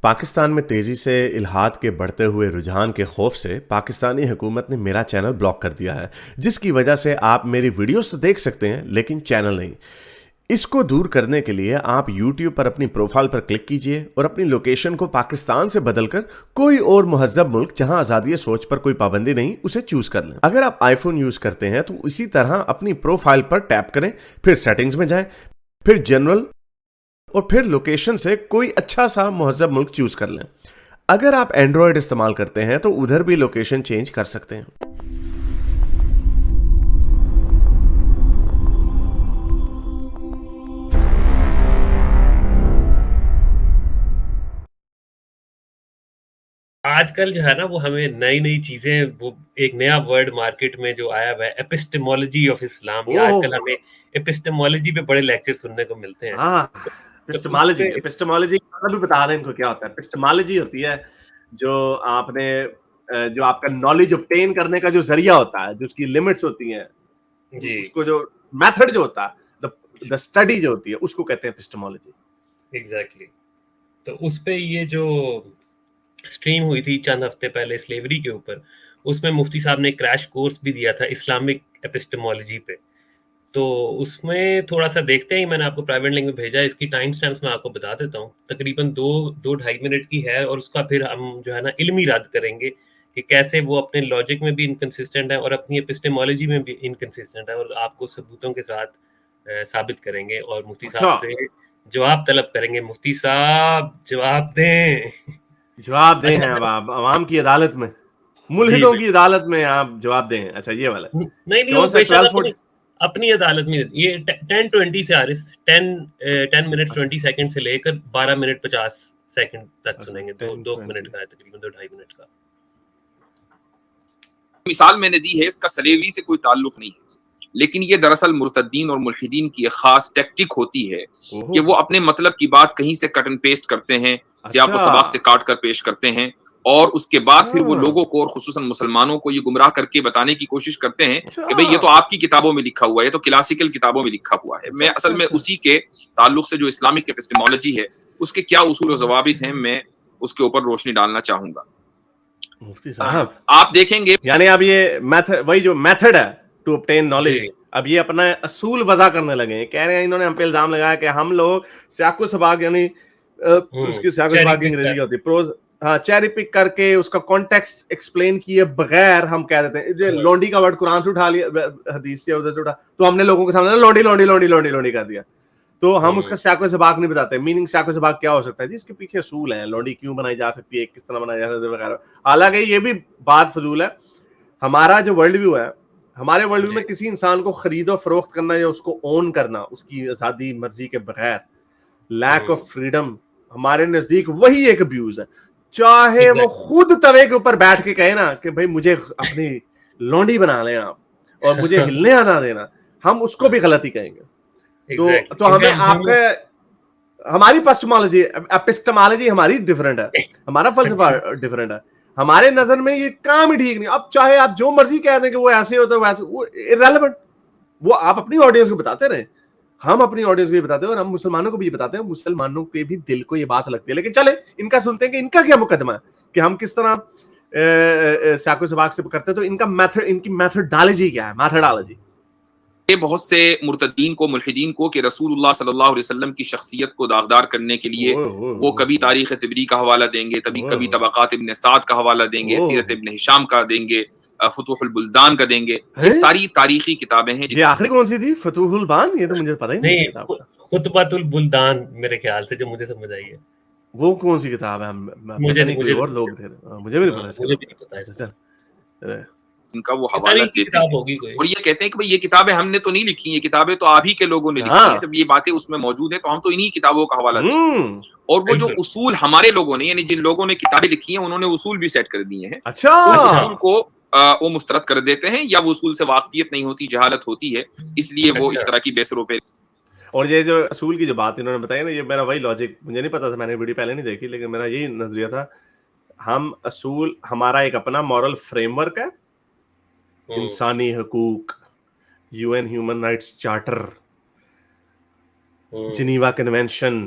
پاکستان میں تیزی سے الحاد کے بڑھتے ہوئے رجحان کے خوف سے پاکستانی حکومت نے میرا چینل بلاک کر دیا ہے، جس کی وجہ سے آپ میری ویڈیوز تو دیکھ سکتے ہیں لیکن چینل نہیں۔ اس کو دور کرنے کے لیے آپ یوٹیوب پر اپنی پروفائل پر کلک کیجئے اور اپنی لوکیشن کو پاکستان سے بدل کر کوئی اور مہذب ملک جہاں آزادی سوچ پر کوئی پابندی نہیں اسے چوز کر لیں۔ اگر آپ آئی فون یوز کرتے ہیں تو اسی طرح اپنی پروفائل پر ٹیپ کریں، پھر سیٹنگز میں جائیں، پھر جنرل اور پھر لوکیشن سے کوئی اچھا سا مہذب ملک چوز کر لیں۔ اگر آپ اینڈرائیڈ استعمال کرتے ہیں تو ادھر بھی لوکیشن چینج کر سکتے ہیں۔ آج کل جو ہے نا وہ ہمیں نئی چیزیں، وہ ایک نیا ورڈ مارکیٹ میں جو آیا ہوا ہے ایپسٹمولوجی آف اسلام، یا آج کل ہمیں ایپسٹمولوجی پہ بڑے لیکچر سننے کو ملتے ہیں۔ ہاں، تو اس ایپسٹمالوجی پہ ایپسٹمالوجی مطلب بھی بتا دیں ان کو کیا ہوتا ہے۔ ایپسٹمالوجی ہوتی ہے جو آپ نے جو آپ کا نالج obtain کرنے کا جو ذریعہ ہوتا ہے، جو اس کی لمٹس ہوتی ہیں، جی اس کو جو میتھڈ جو ہوتا ہے، دا اسٹڈی جو ہوتی ہے، اس کو کہتے ہیں ایپسٹمالوجی۔ ایگزیکٹلی۔ تو اس پہ یہ جو اسٹریم ہوئی تھی چند ہفتے پہلے سلیوری کے اوپر، اس میں مفتی صاحب نے کریش کورس بھی دیا تھا اسلامک ایپسٹمولوجی پہ۔ تو اس میں تھوڑا سا دیکھتے ہیں، میں نے آپ کو پرائیویٹ لنک میں بھیجا ہے، اس کی ٹائم سٹیمپس میں آپ کو بتا دیتا ہوں، تقریباً دو ڈھائی منٹ کی ہے، اور اس کا پھر ہم جو ہے نا علمی رد کریں گے کہ کیسے وہ اپنے لاجک میں بھی انکنسسٹنٹ ہے اور اپنی ایپسٹمولوجی میں بھی انکنسسٹنٹ ہے، اور آپ کو ثبوتوں کے ساتھ ثابت کریں گے، اور مفتی صاحب اچھا، سے جواب طلب کریں گے۔ مفتی صاحب جواب دیں۔ جواب دیں اچھا ہیں اب آپ عوام کی عدالت میں، جی ملحدوں کی بالکل۔ عدالت میں آپ جواب دیں۔ اچھا یہ والا نہیں وہ کون سا بے شک 1240؟ اپنی عدالت میں یہ 10:20 سے آرس 10 منٹ 20 سیکنڈ سے لے کر 12 منٹ 50 سیکنڈ تک اچھا سنیں گے، 2 منٹ 1020۔ کا ہے، تقریباً 2-2.5 منٹ کا۔ مثال میں نے دی ہے، اس کا سلیوری سے کوئی تعلق نہیں ہے، لیکن یہ دراصل مرتدین اور ملحدین کی ایک خاص ٹیکٹک ہوتی ہے کہ وہ اپنے مطلب کی بات کہیں سے کٹ اینڈ پیسٹ کرتے ہیں، سیاق و اچھا سباق سے کاٹ کر پیش کرتے ہیں، اور اس کے بعد پھر وہ ہاں لوگوں کو اور خصوصاً مسلمانوں کو یہ گمراہ کر کے بتانے کی کوشش کرتے ہیں کہ بھئی یہ اچھا تو آپ کی کتابوں میں لکھا ہوا ہے، یہ تو کلاسیکل کتابوں میں لکھا ہوا ہے۔ اچھا میں اچھا اصل میں اچھا اسی کے تعلق سے جو اسلامک ایپسٹمولوجی ہے اس کے کیا اصول و ضوابط ہیں، میں اس کے اوپر روشنی ڈالنا چاہوں گا۔ مفتی صاحب، آپ دیکھیں گے یعنی اب یہ میتھڈ، وہی جو میتھڈ ہے ٹو obtain جی نالج، اب یہ اپنا اصول وضع کرنے لگے ہیں۔ کہہ رہے ہیں، انہوں نے ہم پہ الزام لگایا کہ ہم لوگ سیاق و سباق، یعنی اس کی سیاق و چیری سباق کی پک انگریزی کر کیا ہوتی ہے، پروز، ہاں، چیری پک کر کے اس کا کانٹیکسٹ ایکسپلین کیے بغیر ہم کہہ دیتے ہیں جو لونڈی کا ورڈ قرآن سے اٹھا لیا، حدیث سے ادھر سے اٹھا، تو ہم نے لوگوں کے سامنے لونڈی لونڈی لونڈی لونڈی لونڈی کر دیا۔ تو ہم اس کا سیاق و سباق نہیں بتاتے، میننگ سیاق و سباق کیا ہو سکتا ہے جی، اس کے پیچھے اصول ہیں، لونڈی کیوں بنائی جا سکتی ہے، کس طرح بنائی جا سکتی ہے وغیرہ۔ حالانکہ یہ بھی بات فضول ہے۔ ہمارا جو ورلڈ ویو ہے، ہمارے ورلڈ ویو جی میں کسی انسان کو خرید و فروخت کرنا یا اس کو اون کرنا اس کی آزادی مرضی کے بغیر، لیک آف فریڈم، ہمارے نزدیک وہی ایک ابیوز ہے۔ چاہے وہ ایگزیکٹلی خود توے کے اوپر بیٹھ کے کہے نا کہ بھائی مجھے اپنی لونڈی بنا لیں آپ اور مجھے ہلنے نہ دینا، ہم اس کو بھی غلطی کہیں گے۔ ایگزیکٹلی تو ہمیں کیونکہ آپ کے، ہماری ایپسٹمالوجی ہماری ڈفرنٹ ہے، ہمارا فلسفہ ڈفرنٹ ہے۔ ہمارے نظر میں یہ کام ہی ٹھیک نہیں۔ اب چاہے آپ جو مرضی کہہ دیں کہ وہ ایسے ہوتا ہے ویسے، وہ irrelevant، وہ آپ اپنی آڈینس کو بتاتے رہے، ہم اپنی آڈینس کو بھی بتاتے ہیں، اور ہم مسلمانوں کو بھی بتاتے ہیں، مسلمانوں کے بھی دل کو یہ بات لگتی ہے۔ لیکن چلے ان کا سنتے ہیں کہ ان کا کیا مقدمہ ہے، کہ ہم کس طرح سیاق و سباق سے کرتے ہیں، تو ان کا میتھڈ، ان کی میتھڈالوجی کیا ہے، میتھڈالوجی۔ بہت سے مرتدین کو، ملحدین کو، کہ رسول اللہ صلی اللہ علیہ وسلم کی شخصیت کو داغدار کرنے کے لیے وہ کبھی تاریخ طبری کا حوالہ دیں گے، کبھی طبقات ابن سعد کا حوالہ دیں گے، سیرت ابن ہشام کا دیں گے، فتوح البلدان کا دیں گے۔ یہ ساری تاریخی کتابیں ہیں۔ یہ آخری کون سی تھی، فتوح البان؟ یہ تو مجھے پتہ ہی نہیں اس نہیں، کتاب کا۔ خطبۃ البلدان میرے خیال سے جو مجھے سمجھ آئی ہے۔ وہ کون سی کتاب ہے؟ پتہ نہیں، کوئی اور لوگ تھے، مجھے بھی نہیں پتا اس کے مجھے بھی بارے نہیں پتا اس کا، میں۔ ان کا وہ یہ حوالہ تاریخ کی دیتے کتاب ہیں ہوگی کوئی۔ اور یہ کہتے ہیں کہ بھئی یہ کتابیں ہم نے تو نہیں لکھی، یہ کتابیں تو آپ ہی کے لوگوں نے لکھی ہاں ہیں، جب یہ باتیں اس میں موجود ہیں تو ہم تو انہی کتابوں کا حوالہ دیں گے۔ ہوں اور وہ جو بالکل اصول ہمارے لوگوں نے، یعنی جن لوگوں نے کتابیں لکھی ہیں، انہوں نے اصول بھی سیٹ کر دیے ہیں، اچھا ان اصول کو وہ مسترد کر دیتے ہیں، یا وہ اصول سے واقفیت نہیں ہوتی، جہالت ہوتی ہے، اس لیے وہ اس اچھا طرح کی بحثوں پہ۔ اور یہ جو اصول کی جو بات انہوں نے بتائی نا، یہ میرا وہی لاجک، مجھے نہیں پتا تھا، میں نے ویڈیو پہلے نہیں دیکھی، لیکن میرا یہی نظریہ تھا، ہم اصول، ہمارا ایک اپنا مورل فریم ورک ہے، انسانی حقوق، UN human rights charter, Geneva convention,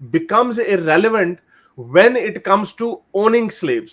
becomes irrelevant when it comes to owning slaves।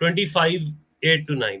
25:8-9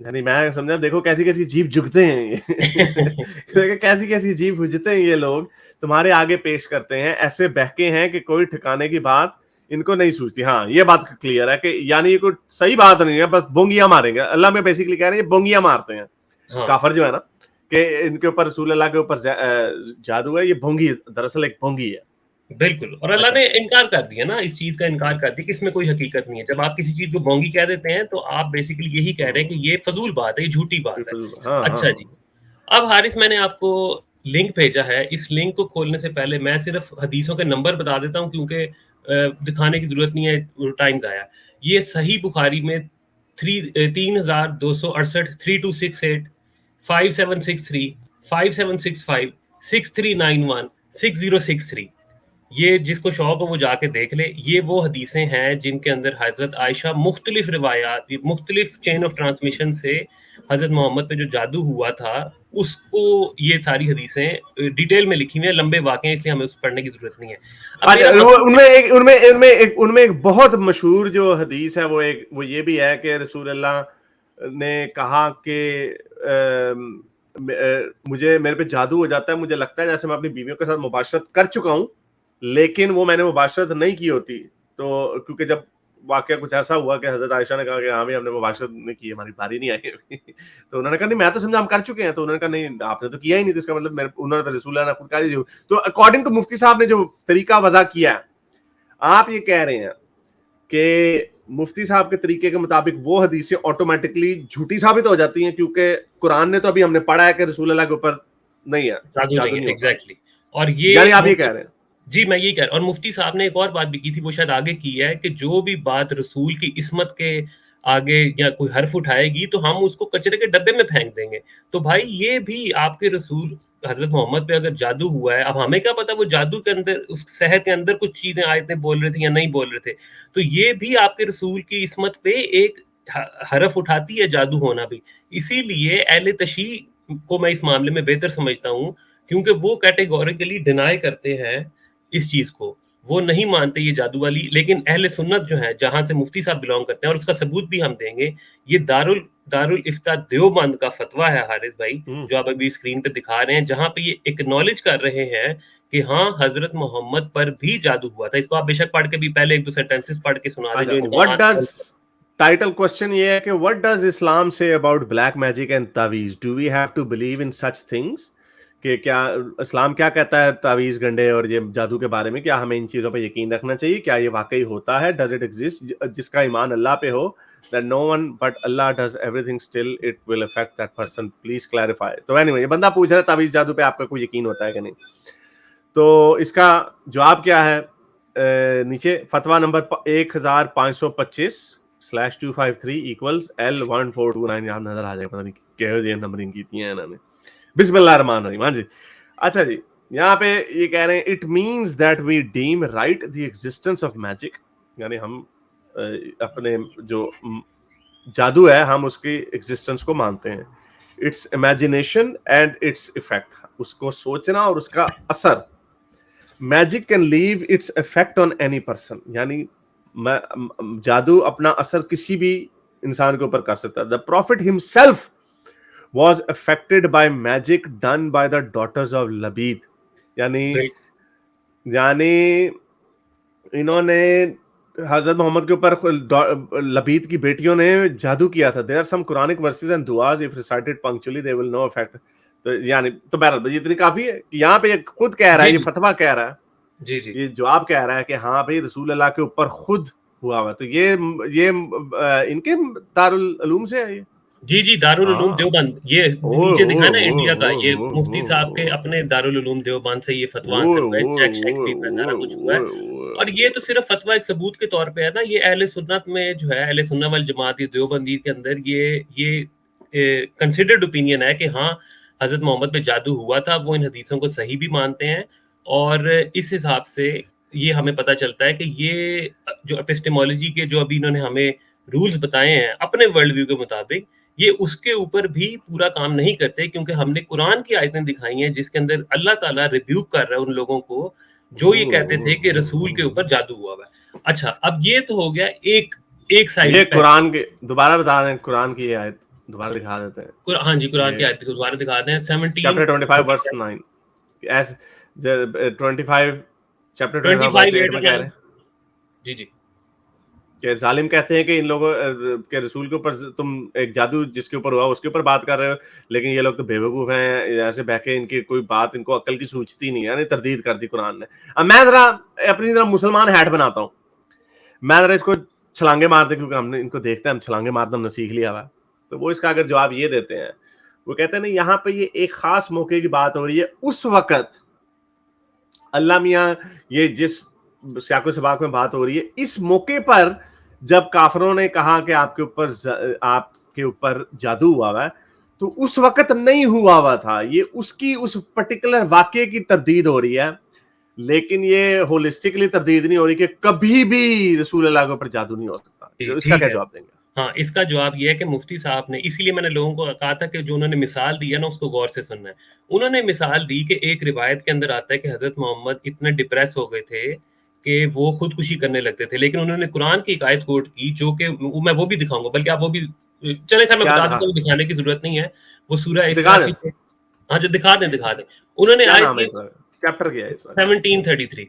یعنی میں سمجھا دیکھو کیسی کیسی جیب جھکتے ہیں یہ کیسی کیسی جیب جھکتے ہیں یہ لوگ تمہارے آگے پیش کرتے ہیں, ایسے بہکے ہیں کہ کوئی ٹھکانے کی بات ان کو نہیں سوچتی. ہاں یہ بات کلیئر ہے کہ یعنی یہ کوئی صحیح بات نہیں ہے, بس بونگیاں ماریں گے. اللہ میں بیسیکلی کہہ رہے ہیں یہ بونگیاں مارتے ہیں. کافر جو ہے نا کہ ان کے اوپر رسول اللہ کے اوپر جادو ہے, یہ بھونگی دراصل ایک بھونگی ہے. بالکل, اور اللہ نے انکار کر دیا نا, اس چیز کا انکار کر دیا کہ اس میں کوئی حقیقت نہیں ہے. جب آپ کسی چیز کو بونگی کہہ دیتے ہیں تو آپ بیسیکلی یہی کہہ رہے ہیں کہ یہ فضول بات ہے, یہ جھوٹی بات ہے. اچھا جی, اب حارث میں نے آپ کو لنک بھیجا ہے. اس لنک کو کھولنے سے پہلے میں صرف حدیثوں کے نمبر بتا دیتا ہوں کیونکہ دکھانے کی ضرورت نہیں ہے, ٹائم ضائع. یہ صحیح بخاری میں 3268 3268 5763 5765 6391 6063. یہ جس کو شوق ہو وہ جا کے دیکھ لے. یہ وہ حدیثیں ہیں جن کے اندر حضرت عائشہ مختلف روایات, مختلف چین آف ٹرانسمیشن سے حضرت محمد پہ جو جادو ہوا تھا اس کو, یہ ساری حدیثیں ڈیٹیل میں لکھی ہوئی ہیں, لمبے واقع ہیں, اس لیے ہمیں اس پڑھنے کی ضرورت نہیں ہے. ان میں ایک بہت مشہور جو حدیث ہے وہ یہ بھی ہے کہ رسول اللہ نے کہا کہ میرے پہ جادو ہو جاتا ہے, مجھے لگتا ہے جیسے میں اپنی بیویوں کے ساتھ مباشرت کر چکا ہوں لیکن وہ میں نے مباشرت نہیں کی ہوتی. تو کیونکہ جب واقعہ کچھ ایسا ہوا کہ حضرت عائشہ نے کہا کہ ہاں ہم نے مباشرت نہیں کی, ہماری باری نہیں آئی تو انہوں نے کہا نہیں میں تو سمجھا ہم کر چکے ہیں. تو انہوں نے کہا نہیں آپ نے تو کیا ہی نہیں, تو اس کا مطلب انہوں نے رسول اللہ نے خود کہا دیجیے. تو اکارڈنگ ٹو مفتی صاحب نے جو طریقہ وضع کیا ہے, آپ یہ کہہ رہے ہیں کہ مفتی صاحب کے طریقے کے مطابق وہ حدیثیں آٹومیٹکلی جھوٹی ثابت ہو جاتی ہیں کیونکہ قرآن نے تو ابھی ہم نے پڑھا ہے کہ رسول اللہ کے اوپر نہیں ہے جادو نہیں ہے. ایگزیکٹلی, اور یہ یعنی آپ یہ کہہ رہے ہیں. جی میں یہی کہہ رہا ہوں. اور مفتی صاحب نے ایک اور بات بھی کی تھی, وہ شاید آگے کی ہے, کہ جو بھی بات رسول کی عصمت کے آگے یا کوئی حرف اٹھائے گی تو ہم اس کو کچرے کے ڈبے میں پھینک دیں گے. تو بھائی یہ بھی آپ کے رسول حضرت محمد پہ اگر جادو ہوا ہے, اب ہمیں کیا پتا وہ جادو کے اندر, اس صحت کے اندر کچھ چیزیں آیتیں بول رہے تھے یا نہیں بول رہے تھے, تو یہ بھی آپ کے رسول کی عصمت پہ ایک حرف اٹھاتی ہے جادو ہونا بھی. اسی لیے اہل تشیع کو میں اس معاملے میں بہتر سمجھتا ہوں کیونکہ وہ کیٹیگوریکلی ڈینائی کرتے ہیں اس چیز کو, وہ نہیں مانتے یہ جادو والی. لیکن اہل سنت جو ہے جہاں سے مفتی صاحب بلانگ کرتے ہیں, اور اس کا ثبوت بھی ہم دیں گے, یہ دارالفتاء دیوبند کا فتویٰ ہے حارث بھائی جو آپ ابھی اسکرین پہ دکھا رہے ہیں, جہاں پہ یہ ایکنالج کر رہے ہیں کہ ہاں حضرت محمد پر بھی جادو ہوا تھا. اس کو آپ بے شک پڑھ کے بھی پہلے ایک دو سینٹینسز پڑھ کے سنا دیں. ٹائٹل کوسچن یہ ہے کہ what does Islam say about black magic and تعویذ? Do we have to believe in such things? کہ کیا اسلام کیا کہتا ہے تعویذ گنڈے اور یہ جادو کے بارے میں, کیا ہمیں ان چیزوں پہ یقین رکھنا چاہیے, کیا یہ واقعی ہوتا ہے, does it exist? جس کا ایمان اللہ پہ ہو, that no one but Allah does everything, still it will affect that person, please clarify. تو anyway, یہ بندہ پوچھ رہا ہے تعویذ جادو پہ آپ کا کوئی یقین ہوتا ہے کہ نہیں. تو اس کا جواب کیا ہے, نیچے فتویٰ نمبر 1525/253 equals L1429 یہاں نظر آ جائے, پتہ نہیں کہہ نمبرنگ کی ہیں انہوں نے. بسم اللہ الرحمن الرحیم. ہاں جی, اچھا جی, یہاں پہ یہ کہہ رہے ہیں it means that we deem right the existence of magic, یعنی ہم اپنے جو جادو ہے ہم اس کی ایگزسٹنس کو مانتے ہیں, its imagination and its effect, اس کو سوچنا اور اس کا اثر. Magic can leave its effect on any person, یعنی جادو اپنا اثر کسی بھی انسان کے اوپر کر سکتا ہے. The Prophet himself was affected by magic done by the daughters of Labid, یعنی انہوں نے حضرت محمد کے اوپر لبید کی بیٹیوں نے جادو کیا تھا. There are some Quranic verses and du'as if recited punctually they will no effect. تو یعنی تو بہرحال اتنی کافی ہے کہ یہاں پہ خود کہہ رہا ہے, یہ فتویٰ کہہ رہا ہے, جی جی, یہ جواب کہہ رہا ہے کہ ہاں بھائی رسول اللہ کے اوپر خود ہوا ہوا. تو یہ ان کے دارالعلوم سے ہے. یہ جی جی دارالعلوم دیوبند, یہ نیچے دکھا نا انڈیا کا, یہ مفتی صاحب کے اپنے دارالعلوم دیوبند سے یہ فتویٰ آنسر ہوا ہے, چیک شیک بھی پہ سارا کچھ ہوا ہے. اور یہ تو صرف فتویٰ ایک ثبوت کے طور پہ ہے نا, یہ اہل سنت میں جو ہے, اہل سنت والجماعت دیوبندی کے اندر یہ کنسیڈرڈ اوپینین ہے کہ ہاں حضرت محمد پہ جادو ہوا تھا. وہ ان حدیثوں کو صحیح بھی مانتے ہیں, اور اس حساب سے یہ ہمیں پتہ چلتا ہے کہ یہ جو اپسٹیمولوجی کے جو ابھی انہوں نے ہمیں رولز بتائے ہیں اپنے ورلڈ ویو کے مطابق, یہ اس کے اوپر بھی پورا کام نہیں کرتے, کیونکہ ہم نے قرآن کی آیتیں دکھائی ہیں جس کے اندر اللہ تعالیٰ ریبیوک کر رہا ہے ان لوگوں کو جو یہ کہتے تھے کہ رسول کے اوپر جادو ہوا ہے. اچھا, اب یہ تو ہو گیا ایک سائڈ. قرآن کے دوبارہ بتا رہے ہیں قرآن کی آیت, دوبارہ دکھا دیتے ہیں. ہاں جی قرآن کی آیت دوبارہ دکھا دیں. 17 چیپٹر 25 ورس 9 ایس 25 چیپٹر 25 ورس 8 میں کہہ رہے ہیں جی جی کہ ظالم کہتے ہیں کہ ان لوگوں کے رسول کے اوپر تم ایک جادو جس کے اوپر ہوا اس کے اوپر بات کر رہے ہو, لیکن یہ لوگ تو بے وقوف ہیں, ایسے بہکے ان کی کوئی بات ان کو عقل کی سوچتی نہیں ہے. یعنی تردید کر دی قرآن نے. اب میں ذرا اپنی ذرا مسلمان ہیٹ بناتا ہوں, میں ذرا اس کو چھلانگے مارتے, کیونکہ ہم نے ان کو دیکھتے ہیں ہم چھلانگے مارنا ہم نے سیکھ لیا ہوا. تو وہ اس کا اگر جواب یہ دیتے ہیں, وہ کہتے ہیں نا یہاں پہ یہ ایک خاص موقع کی بات ہو رہی ہے. اس وقت اللہ میاں یہ جس سیاق و سباق میں بات ہو رہی ہے, اس موقع پر جب کافروں نے کہا کہ آپ کے اوپر جادو ہوا ہوا ہے, تو اس وقت نہیں ہوا ہوا تھا. یہ اس کی اس پرٹیکولر واقعے کی تردید ہو رہی ہے, لیکن یہ ہولسٹکلی تردید نہیں ہو رہی کہ کبھی بھی رسول اللہ کے اوپر جادو نہیں ہو سکتا. اس کا کیا جواب دیں گے؟ ہاں اس کا جواب یہ ہے کہ مفتی صاحب نے, اسی لیے میں نے لوگوں کو کہا تھا کہ جو انہوں نے مثال دی ہے نا اس کو غور سے سننا ہے. انہوں نے مثال دی کہ ایک روایت کے اندر آتا ہے کہ حضرت محمد اتنے ڈپریس ہو گئے تھے کہ وہ خودکشی کرنے لگتے تھے, لیکن انہوں نے قرآن کی ایک آیت کوٹ کی جو کہ میں وہ بھی دکھاؤں گا, بلکہ آپ وہ بھی چلے خیر میں بتا دیتا ہوں, دکھانے کی ضرورت نہیں ہے. وہ سورہ اسراء کی, ہاں جو دکھا دیں. انہوں نے آیت چیپٹر کیا ہے 1733.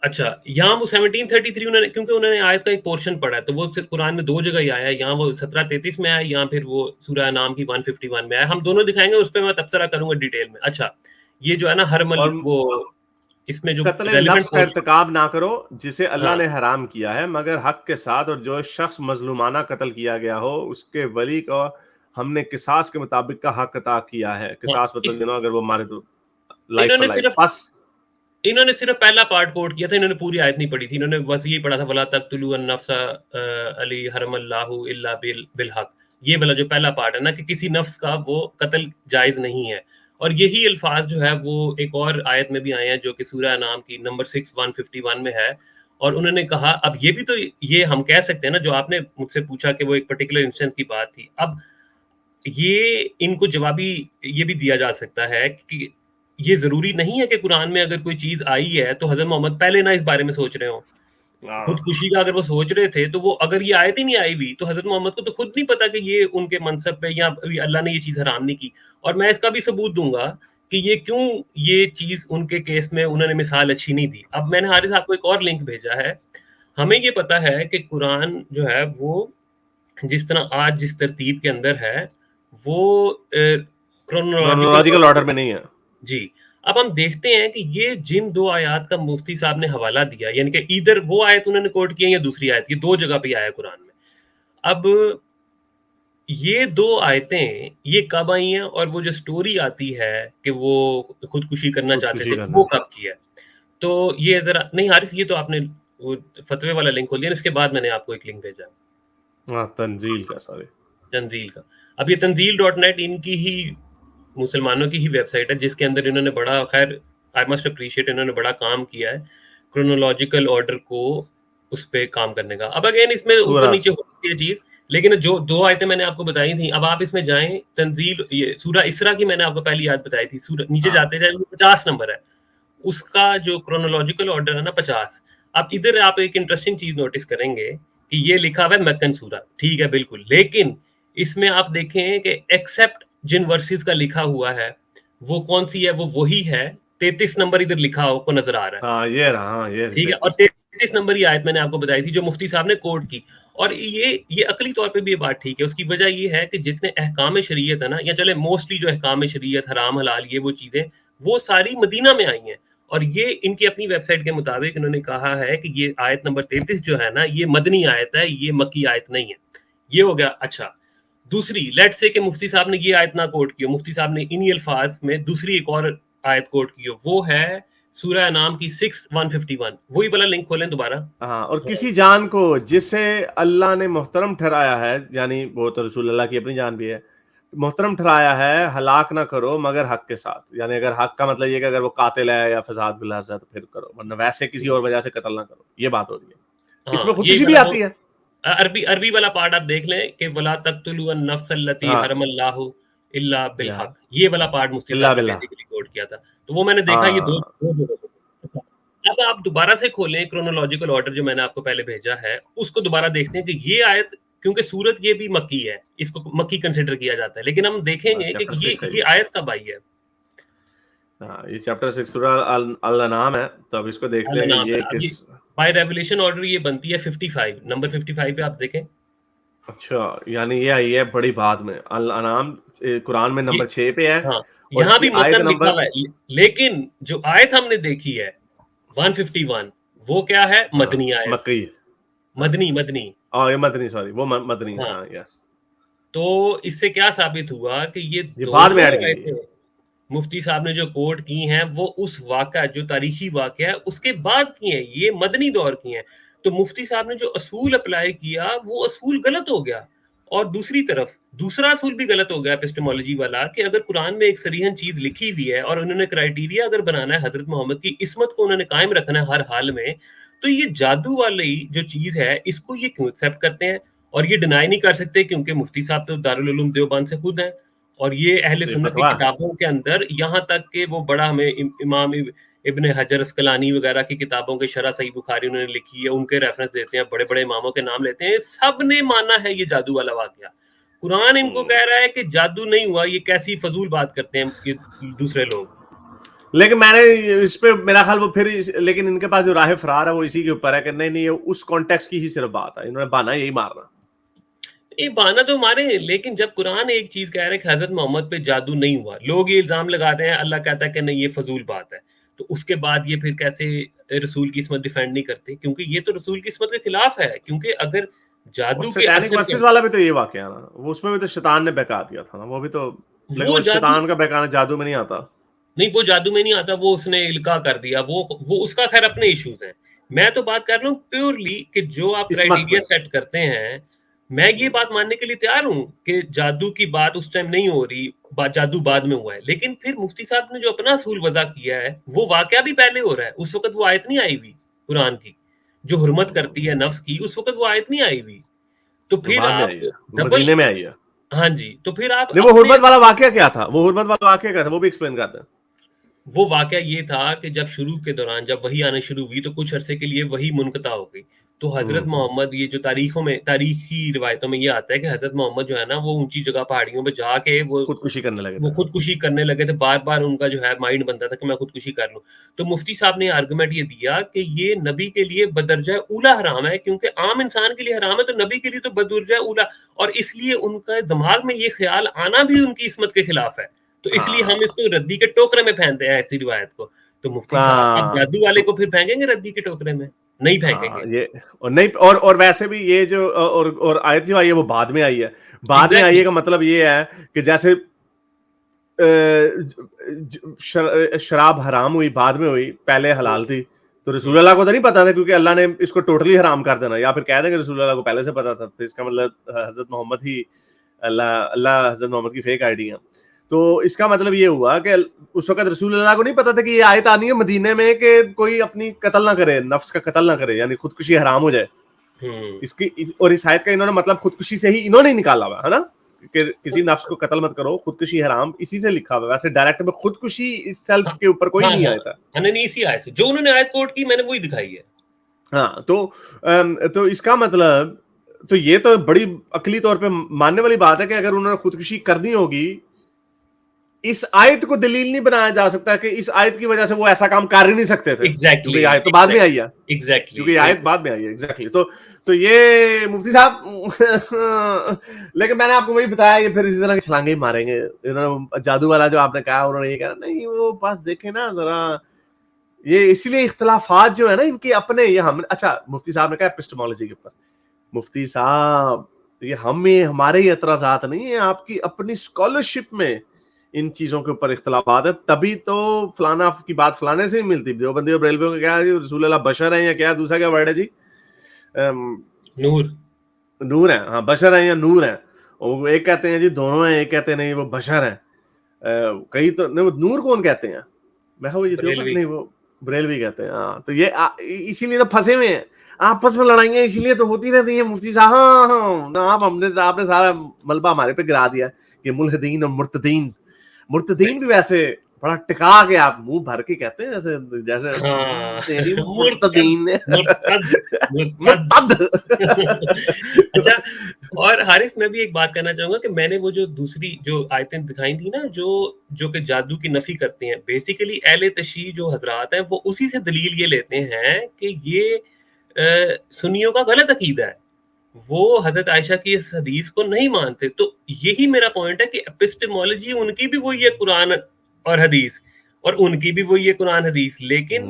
اچھا یہاں وہ 1733 انہوں نے, کیونکہ انہوں نے آیت کا ایک پورشن پڑھا ہے تو وہ صرف قرآن میں 2 جگہ ہی آیا ہے, یہاں وہ 1733 میں آیا, یہاں پھر وہ سورہ انعام کی 151 میں آیا. ہم دونوں دکھائیں گے, اس پہ میں تبصرہ کروں گا ڈیٹیل میں. اچھا یہ جو ہے نا حرمل, وہ اس میں جو قتل نفس کا ارتکاب نہ کرو جسے اللہ نے حرام کیا ہے مگر حق کے ساتھ, اور جو شخص مظلومانہ قتل کیا گیا ہو اس کے ولی کو ہم نے قصاص کے مطابق کا حق عطا کیا ہے. قصاص مطلب اگر وہ مارے تو لائف فار لائف. بس انہوں نے صرف پہلا پارٹ کوٹ کیا تھا, انہوں نے پوری آیت نہیں پڑھی تھی. انہوں نے بس یہی پڑھا تھا ولا تقتلوا النفس علی حرم اللہ الا بالحق. یہ والا جو پہلا پارٹ ہے نا کہ کسی نفس کا وہ قتل جائز نہیں ہے. اور یہی الفاظ جو ہے وہ ایک اور آیت میں بھی آئے ہیں جو کہ سورہ انعام کی نمبر 6 151 میں ہے. اور انہوں نے کہا, اب یہ بھی تو یہ ہم کہہ سکتے ہیں نا, جو آپ نے مجھ سے پوچھا کہ وہ ایک پرٹیکولر انسٹنس کی بات تھی, اب یہ ان کو جوابی یہ بھی دیا جا سکتا ہے کہ یہ ضروری نہیں ہے کہ قرآن میں اگر کوئی چیز آئی ہے تو حضرت محمد پہلے نہ اس بارے میں سوچ رہے ہوں. خودکشی کا اگر وہ سوچ رہے تھے تو وہ اگر یہ آیت ہی نہیں آئی ہوئی تو حضرت محمد کو تو خود نہیں پتا کہ یہ ان کے منصب پہ یا اللہ نے یہ چیز حرام نہیں کی. اور میں اس کا بھی ثبوت دوں گا کہ یہ کیوں یہ چیز ان کے کیس میں انہوں نے مثال اچھی نہیں دی. اب میں نے حارث آپ کو ایک اور لنک بھیجا ہے. ہمیں یہ پتا ہے کہ قرآن جو ہے وہ جس طرح آج جس ترتیب کے اندر ہے وہ کرونالوجیکل آرڈر میں نہیں ہے. جی اب ہم دیکھتے ہیں کہ یہ جن 2 آیات کا مفتی صاحب نے حوالہ دیا, یعنی کہ ادھر وہ آیت انہوں نے کوٹ کیا یا دوسری آیت, یہ 2 جگہ پہ آیا قرآن میں. اب یہ 2 آیتیں یہ کب آئی ہیں, اور وہ جو سٹوری آتی ہے کہ وہ خودکشی کرنا چاہتے تھے وہ کب کی ہے. تو یہ ذرا نہیں حارث, یہ تو آپ نے فتوے والا لنک کھول دیا, اس کے بعد میں نے آپ کو ایک لنک بھیجا تنزیل کا. سوری تنزیل کا. اب یہ تنزیل.net ان کی ہی مسلمانوں کی ہی ویب سائٹ ہے جس کے اندر انہوں نے بڑا, خیر آئی مسٹ اپریشیٹ, انہوں نے بڑا کام کیا ہے کرونالوجیکل آرڈر کو اس پہ کام کرنے کا. اب اگین اس میں اوپر نیچے ہوتی ہے چیز, لیکن جو 2 آیتیں میں نے آپ کو بتائی تھیں, اب آپ اس میں جائیں تنزیل, یہ سورہ اسراء کی میں نے آپ کو پہلی آیت بتائی تھی, نیچے جاتے جائیں 50 نمبر ہے اس کا جو کرونالوجیکل آرڈر ہے نا 50. اب ادھر آپ ایک انٹرسٹنگ چیز نوٹس کریں گے کہ یہ لکھا ہوا ہے مکن سورہ, ٹھیک ہے بالکل, لیکن اس میں آپ دیکھیں کہ ایکسیپٹ جن ورسز کا لکھا ہوا ہے وہ کون سی ہے, وہ وہی ہے 33 نمبر ادھر لکھا ہو کو نظر آ رہا ہے. یہ ٹھیک ہے, اور 33 نمبر یہ آیت میں نے آپ کو بتائی تھی جو مفتی صاحب نے کوٹ کی. اور یہ عقلی طور پہ بھی یہ بات ٹھیک ہے. اس کی وجہ یہ ہے کہ جتنے احکام شریعت ہے نا, یا چلے موسٹلی جو احکام شریعت حرام حلال یہ وہ چیزیں وہ ساری مدینہ میں آئی ہیں. اور یہ ان کی اپنی ویب سائٹ کے مطابق انہوں نے کہا ہے کہ یہ آیت نمبر 33 جو ہے نا یہ مدنی آیت ہے, یہ مکی آیت نہیں ہے. یہ ہو گیا. اچھا دوسری, لیٹ سے کہ مفتی صاحب نے یہ آیت نہ کوٹ کی, مفتی صاحب نے انہی الفاظ میں دوسری ایک اور آیت کوٹ کی, وہ ہے سورہ انعام کی 6:151. وہی والا لنک کھولیں دوبارہ. اور کسی جان کو جسے اللہ نے محترم ٹھہرایا ہے, یعنی وہ تو رسول اللہ کی اپنی جان بھی ہے, محترم ٹھہرایا ہے, ہلاک نہ کرو مگر حق کے ساتھ. یعنی اگر حق کا مطلب یہ کہ اگر وہ قاتل ہے یا فساد بالارض ہے تو پھر کرو, ورنہ ویسے کسی اور وجہ سے قتل نہ کرو. یہ بات ہو رہی ہے. اس میں خودکشی بھی آتی ہے. عربی والا پارٹ آپ دیکھ لیں کہ ولا تقتلوا النفس التي حرم اللہ الا بالحق, یہ والا پارٹ مفتی صاحب نے بیسیکلی کوٹ کیا تھا. تو وہ میں نے دیکھا یہ 2. اب آپ دوبارہ سے کھولیں کرونالوجیکل آرڈر جو میں نے آپ کو پہلے بھیجا ہے, اس کو دوبارہ دیکھتے ہیں کہ یہ آیت کیونکہ سورت یہ بھی مکی ہے، اس کو مکی کنسیڈر کیا جاتا ہے، لیکن ہم دیکھیں گے کہ یہ آیت کب آئی ہے. یہ چیپٹر 6 سورہ الانعام ہے، تو اب اس کو دیکھتے ہیں کہ یہ کس بائی ریولیشن آرڈر یہ بنتی ہے 55 نمبر 55 پہ آپ دیکھیں. اچھا یعنی یہ آئی ہے بڑی بعد میں. الانعام قرآن میں نمبر 6 پہ ہے. ہاں یہاں بھی متن لکھا ہوا ہے، لیکن جو آیت ہم نے دیکھی ہے 151 وہ کیا ہے؟ مدنی آیت، مکی مدنی یہ مدنی، سوری وہ مدنی. ہاں یس. تو اس سے کیا ثابت ہوا کہ یہ بعد میں ایڈ کی مفتی صاحب نے جو کوٹ کی ہیں وہ اس واقعہ جو تاریخی واقعہ ہے اس کے بعد کی ہیں، یہ مدنی دور کی ہیں. تو مفتی صاحب نے جو اصول اپلائی کیا وہ اصول غلط ہو گیا. اور دوسری طرف دوسرا اصول بھی غلط ہو گیا ایپسٹمولوجی والا، کہ اگر قرآن میں ایک صریحاً چیز لکھی ہوئی ہے اور انہوں نے کرائیٹیریا اگر بنانا ہے حضرت محمد کی عصمت کو انہوں نے قائم رکھنا ہے ہر حال میں، تو یہ جادو والی جو چیز ہے اس کو یہ کیوں ایکسیپٹ کرتے ہیں؟ اور یہ ڈینائی نہیں کر سکتے کیونکہ مفتی صاحب تو دارالعلوم دیوبند سے خود ہیں، اور یہ اہل سنت کی کتابوں کے اندر یہاں تک کہ وہ بڑا ہمیں امام ابن حجر اسقلانی وغیرہ کی کتابوں کے شرح صحیح بخاری انہوں نے لکھی ہے، ان کے ریفرنس دیتے ہیں، بڑے بڑے اماموں کے نام لیتے ہیں، سب نے مانا ہے یہ جادو والا واقعہ. قرآن ان کو کہہ رہا ہے کہ جادو نہیں ہوا، یہ کیسی فضول بات کرتے ہیں دوسرے لوگ. لیکن میں نے اس پہ میرا خیال وہ پھر لیکن ان کے پاس جو راہ فرار ہے وہ اسی کے اوپر ہے کہ نہیں یہ اس کانٹیکس کی ہی صرف بات ہے، انہوں نے بانا یہی مارنا. یہ بانا تو مارے، لیکن جب قرآن ایک چیز کہہ رہے ہیں کہ حضرت محمد پہ جادو نہیں ہوا، لوگ یہ الزام لگاتے ہیں، اللہ کہتا ہے کہ نہیں یہ فضول بات ہے، تو اس کے بعد یہ پھر کیسے رسول کی عصمت ڈیفینڈ نہیں کرتے؟ کیونکہ یہ تو رسول کی عصمت کے خلاف ہے. کیونکہ اگر جادو کے اثر والا بھی تو یہ واقعہ ہے نا، وہ اس میں بھی تو شیطان نے بہکا دیا تھا نا، وہ بھی تو شیطان کا بہکانا جادو میں نہیں آتا. نہیں وہ جادو میں نہیں آتا، وہ اس نے القاء کر دیا، وہ اس کا خیر اپنے ایشوز ہیں. میں تو بات کر رہا ہوں پیورلی کہ جو آپ کرائیٹیریا سیٹ کرتے ہیں، میں یہ بات ماننے کے لیے تیار ہوں کہ جادو کی بات اس ٹائم نہیں ہو رہی، جادو بعد میں ہوا ہے، لیکن پھر مفتی صاحب نے جو اپنا اصول وضع کیا ہے وہ واقعہ بھی پہلے ہو رہا ہے. اس وقت وہ آیت نہیں آئی ہوئی قرآن کی جو حرمت کرتی ہے نفس کی، اس وقت وہ آیت نہیں آئی ہوئی. تو پھر آپ مدینے میں آئی ہے. ہاں جی، تو پھر آپ وہ حرمت والا واقعہ کیا تھا؟ وہ حرمت والا واقعہ کیا تھا وہ بھی ایکسپلین کرتے ہیں. وہ واقعہ یہ تھا کہ جب شروع کے دوران جب وحی آنا شروع ہوئی تو کچھ عرصے کے لیے وحی منقطع ہو گئی. تو حضرت محمد، یہ جو تاریخی روایتوں میں یہ آتا ہے کہ حضرت محمد جو ہے نا وہ اونچی جگہ پہاڑیوں پہ جا کے وہ خودکشی کرنے لگے تھے. بار بار ان کا جو ہے مائنڈ بنتا تھا کہ میں خودکشی کر لوں. تو مفتی صاحب نے آرگومنٹ یہ دیا کہ یہ نبی کے لیے بدرجہ اولا حرام ہے، کیونکہ عام انسان کے لیے حرام ہے تو نبی کے لیے تو بدرجہ اولا، اور اس لیے ان کا دماغ میں یہ خیال آنا بھی ان کی عصمت کے خلاف ہے. تو اس لیے ہم اس کو ردی کے ٹوکرے میں پھینکتے ہیں ایسی روایت کو. تو مفتی صاحب اب جادو والے کو پھر پھینکیں گے ردی کے ٹوکرے میں؟ نہیں پھینکیں گے. یہ نہیں، اور ویسے بھی یہ جو اور آیت جو آئی ہے وہ بعد میں آئی ہے. بعد میں آئی ہے کا مطلب یہ ہے کہ جیسے شراب حرام ہوئی بعد میں ہوئی، پہلے حلال تھی، تو رسول اللہ کو تو نہیں پتا تھا کیونکہ اللہ نے اس کو ٹوٹلی حرام کر دینا. یا پھر کہہ دیں کہ رسول اللہ کو پہلے سے پتا تھا، پھر اس کا مطلب حضرت محمد ہی اللہ حضرت محمد کی فیک آئیڈی ہے. تو اس کا مطلب یہ ہوا کہ اس وقت رسول اللہ کو نہیں پتا تھا کہ یہ آیت آنی ہے مدینے میں کہ کوئی اپنی قتل نہ کرے، نفس کا قتل نہ کرے، یعنی خودکشی حرام ہو جائے. اس کی اور اس آیت کا انہوں نے مطلب خودکشی سے ہی انہوں نے نکالا ہوا ہے نا، کہ کسی نفس کو قتل مت کرو، خودکشی حرام، اسی سے لکھا ہوا ہے. ویسے ڈائریکٹ میں خودکشی سیلف کے اوپر کوئی نہیں آیا تھا. نہیں، اسی آیت سے جو انہوں نے آیت کوٹ کی میں نے وہی دکھائی ہے. ہاں تو اس کا مطلب تو یہ تو بڑی عقلی طور پہ ماننے والی بات ہے کہ اگر انہوں نے خودکشی کرنی ہوگی، اس آیت کو دلیل نہیں بنایا جا سکتا کہ اس آیت کی وجہ سے وہ ایسا کام کر ہی نہیں سکتے تھے، کیونکہ آیت تو بعد میں آئی ہے. کیونکہ آیت بعد میں آئی ہے. ایگزیکٹلی. تو یہ مفتی صاحب لیکن میں نے آپ کو وہی بتایا، یہ پھر اسی طرح کی چھلانگیں ہی ماریں گے. انہوں نے جادو والا جو آپ نے کہا، انہوں نے یہ کہا نہیں وہ پاس دیکھیں نا ذرا، یہ اسی لیے اختلافات جو ہے نا ان کے اپنے، یہ ہم اچھا مفتی صاحب نے کہا ایپسٹمولوجی کے اوپر، مفتی صاحب یہ ہمارے ہی اعتراضات نہیں ہیں، آپ کی اپنی اسکالرشپ میں ان چیزوں کے اوپر اختلافات ہے. تبھی تو فلانا کی بات فلانے سے نہیں ملتی. دیوبندی اور بریلویوں کا کیا ہے، رسول اللہ بشر ہیں یا کیا دوسرا کیا ورڈ ہے جی، نور ہیں. ہاں بشر ہیں یا نور ہیں. وہ ایک کہتے ہیں جی دونوں ہیں، ایک کہتے ہیں نہیں وہ بشر ہیں. کئی تو نہیں، وہ نور کون کہتے ہیں؟ میں وہ نہیں وہ بریلوی کہتے ہیں. ہاں تو یہ اسی لیے تو پھنسے ہوئے ہیں، آپس میں لڑائیاں اسی لیے تو ہوتی رہتی ہیں. مفتی صاحب ہاں آپ نے سارا ملبہ ہمارے پہ گرا دیا کہ ملحدین اور مرتدین بھی ویسے بڑا ٹکا کے آپ منہ بھر کے کہتے ہیں جیسے تیری مرتدین نے مرتد. اچھا اور حارث میں بھی ایک بات کرنا چاہوں گا کہ میں نے وہ جو دوسری جو آیتیں دکھائی تھی نا جو کہ جادو کی نفی کرتے ہیں, بیسیکلی اہل تشیع جو حضرات ہیں وہ اسی سے دلیل یہ لیتے ہیں کہ یہ سنیوں کا غلط عقیدہ ہے, وہ حضرت عائشہ کی اس حدیث کو نہیں مانتے. تو یہی میرا پوائنٹ ہے کہ اپسٹمولوجی ان کی بھی وہی ہے قرآن اور حدیث, اور ان کی بھی وہی ہے قرآن حدیث, لیکن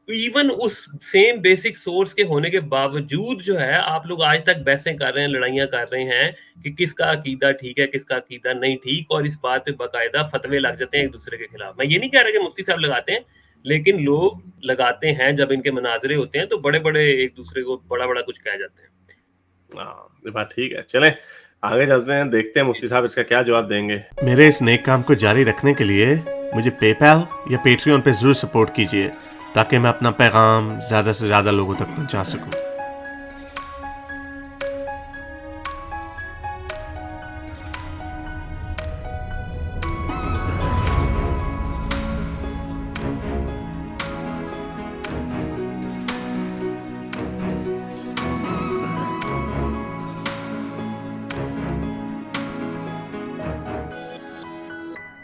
ایون اس سیم بیسک سورس کے ہونے کے باوجود جو ہے آپ لوگ آج تک بحثیں کر رہے ہیں, لڑائیاں کر رہے ہیں کہ کس کا عقیدہ ٹھیک ہے کس کا عقیدہ نہیں ٹھیک, اور اس بات پہ باقاعدہ فتوے لگ جاتے ہیں ایک دوسرے کے خلاف. میں یہ نہیں کہہ رہا کہ مفتی صاحب لگاتے ہیں, لیکن لوگ لگاتے ہیں جب ان کے مناظرے ہوتے ہیں تو بڑے بڑے ایک دوسرے کو بڑا بڑا کچھ کہہ جاتے ہیں. یہ بات ٹھیک ہے, چلیں آگے چلتے ہیں, دیکھتے ہیں مفتی صاحب اس کا کیا جواب دیں گے. میرے اس نیک کام کو جاری رکھنے کے لیے مجھے پے پیل یا پیٹریون پہ ضرور سپورٹ کیجیے تاکہ میں اپنا پیغام زیادہ سے زیادہ لوگوں تک پہنچا سکوں.